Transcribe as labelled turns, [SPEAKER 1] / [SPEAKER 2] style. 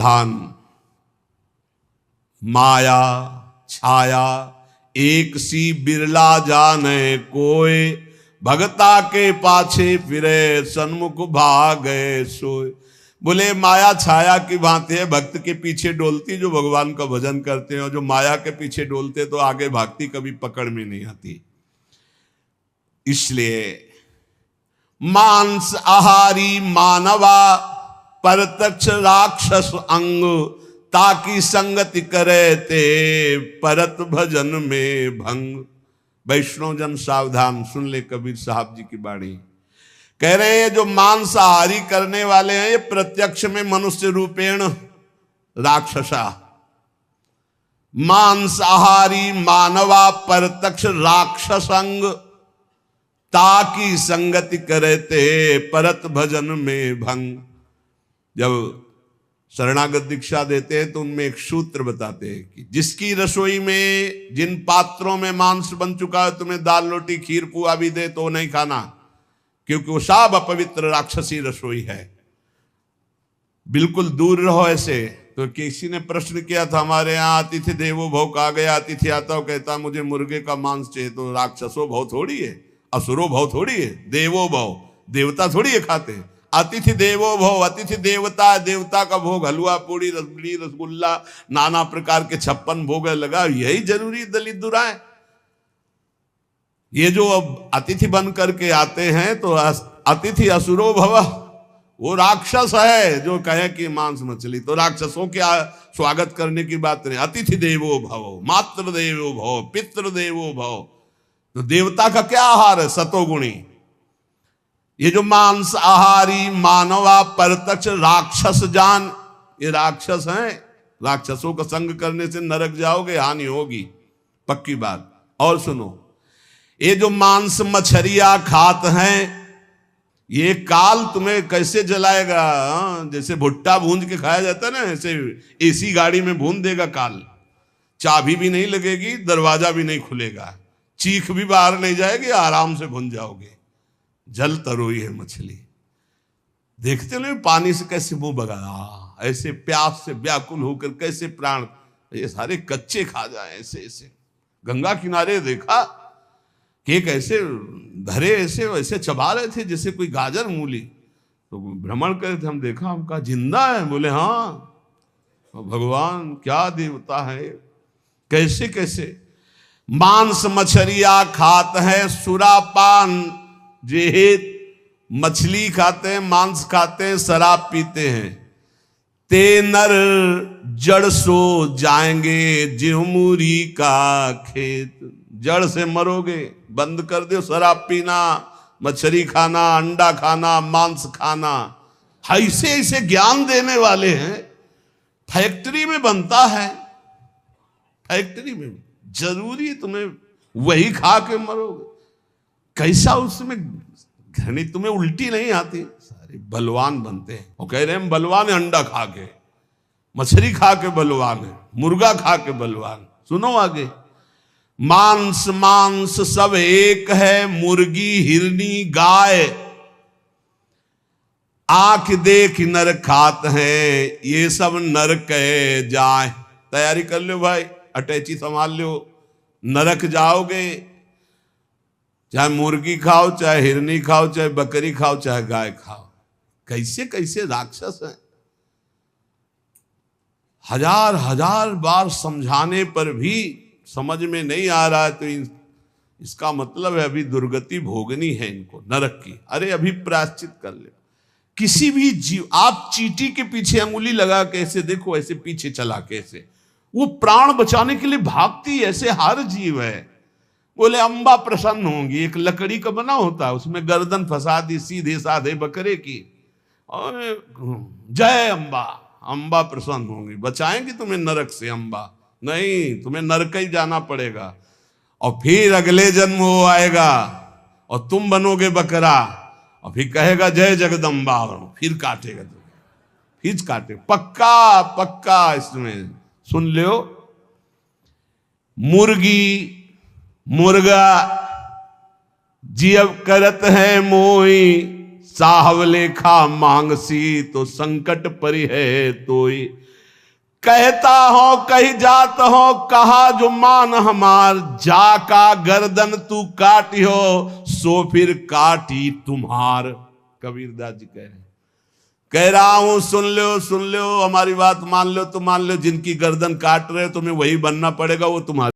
[SPEAKER 1] धान माया छाया एक सी बिरला जाने कोय, भगता के पाछे फिरे सन्मुख भागे सोए। बोले माया छाया की भांति है, भक्त के पीछे डोलती जो भगवान का भजन करते हैं, और जो माया के पीछे डोलते तो आगे भागती कभी पकड़ में नहीं आती। इसलिए मांस आहारी मानवा परतक्ष राक्षस अंग, ताकि संगति करे ते परत भजन में भंग। वैष्णव जन सावधान सुन ले कबीर साहब जी की बाणी। कह रहे हैं जो मांसाहारी करने वाले हैं ये प्रत्यक्ष में मनुष्य रूपेण राक्षसा। मांसाहारी मानवा परतक्ष राक्षसंग, ताकि संगति करे ते परत भजन में भंग। जब शरणागत दीक्षा देते हैं तो उनमें एक सूत्र बताते हैं कि जिसकी रसोई में जिन पात्रों में मांस बन चुका है, तुम्हें दाल रोटी खीर पुआ भी दे तो नहीं खाना, क्योंकि वो सब अपवित्र राक्षसी रसोई है। बिल्कुल दूर रहो ऐसे। तो किसी ने प्रश्न किया था, हमारे यहाँ अतिथि देवो भव कहा गया, अतिथि आता हो कहता मुझे मुर्गे का मांस चाहिए, तो राक्षसो भव थोड़ी है, असुरो भव थोड़ी है, देवो भव देवता थोड़ी है खाते। अतिथि देवो भव, अतिथि देवता, देवता का भोग हलवा पूड़ी रसगुल्ली रसगुल्ला नाना प्रकार के 56 भोग लगा, यही जरूरी दलित दुराए। ये जो अब अतिथि बन करके आते हैं तो अतिथि असुरो भव, वो राक्षस है जो कहे कि मांस मछली, तो राक्षसों के स्वागत करने की बात नहीं। अतिथि देवो भव, मातृ देवो भव, पितृ देवो भव, तो देवता का क्या आहार है? सतोगुणी। ये जो मांस आहारी मानवा परतक्ष राक्षस जान, ये राक्षस हैं। राक्षसों का संग करने से नरक जाओगे, हानि होगी, पक्की बात। और सुनो, ये जो मांस मछरिया खात हैं, ये काल तुम्हें कैसे जलाएगा? जैसे भुट्टा भूंज के खाया जाता है ना, ऐसे एसी गाड़ी में भून देगा काल। चाबी भी नहीं लगेगी, दरवाजा भी नहीं खुलेगा, चीख भी बाहर नहीं जाएगी, आराम से भून जाओगे। जल तरोई है मछली, देखते नहीं पानी से कैसे मुंह बगा, ऐसे प्यास से व्याकुल होकर कैसे प्राण, ये सारे कच्चे खा जाए ऐसे ऐसे। गंगा किनारे देखा कि एक ऐसे धरे ऐसे वैसे चबा रहे थे जैसे कोई गाजर मूली, तो भ्रमण करे थे, हम देखा, हम कहा जिंदा है? बोले हाँ, भगवान क्या देवता है, कैसे कैसे। मांस मछरिया खात है सुरापान जेहित, मछली खाते हैं, मांस खाते हैं, शराब पीते हैं। ते नर जड़ सो जाएंगे जिहमुरी का खेत, जड़ से मरोगे। बंद कर दो शराब पीना, मछली खाना, अंडा खाना, मांस खाना। ऐसे ऐसे ज्ञान देने वाले हैं। फैक्ट्री में बनता है, फैक्ट्री में जरूरी तुम्हें वही खा के मरोगे। कैसा उसमें घृणी, तुम्हें उल्टी नहीं आती? सारे बलवान बनते हैं। वो कह रहे हैं हम बलवान है, अंडा खा के, मछली खा के बलवान है, मुर्गा खा के बलवान। सुनो आगे, मांस मांस सब एक है, मुर्गी हिरनी गाय, आंख देख नर खात है, ये सब नर कहे जाए। तैयारी कर लो भाई, अटैची संभाल लो, नरक जाओगे। चाहे मुर्गी खाओ, चाहे हिरनी खाओ, चाहे बकरी खाओ, चाहे गाय खाओ। कैसे कैसे राक्षस हैं। हजार हजार बार समझाने पर भी समझ में नहीं आ रहा है, तो इसका मतलब है अभी दुर्गति भोगनी है इनको नरक की। अरे अभी प्रायश्चित कर ले। किसी भी जीव, आप चींटी के पीछे अंगुली लगा के ऐसे देखो, ऐसे पीछे चला के, ऐसे वो प्राण बचाने के लिए भागती, ऐसे हर जीव है। बोले अम्बा प्रसन्न होंगी। एक लकड़ी का बना होता है, उसमें गर्दन फंसा दी सीधे साधे बकरे की, और जय अम्बा, अम्बा प्रसन्न होंगी, बचाएंगी तुम्हें नरक से अम्बा। नहीं, तुम्हें नरक ही जाना पड़ेगा। और फिर अगले जन्म वो आएगा और तुम बनोगे बकरा, और फिर कहेगा जय जगदम्बा, फिर काटेगा तुम्हें, फिर काटे। पक्का पक्का इसमें सुन लो। मुर्गी मुर्गा जियब करत है मोई, साहब लेखा मांगसी तो संकट परि है तोई। कहता हो कही जात हो, कहा जो मान हमार, जाका गर्दन तू काटी हो, सो फिर काटी तुम्हार। कबीरदास जी कह रहा हूं, सुन लो हमारी बात मान लो तो मान लो, जिनकी गर्दन काट रहे हो तुम्हें वही बनना पड़ेगा, वो तुम्हारे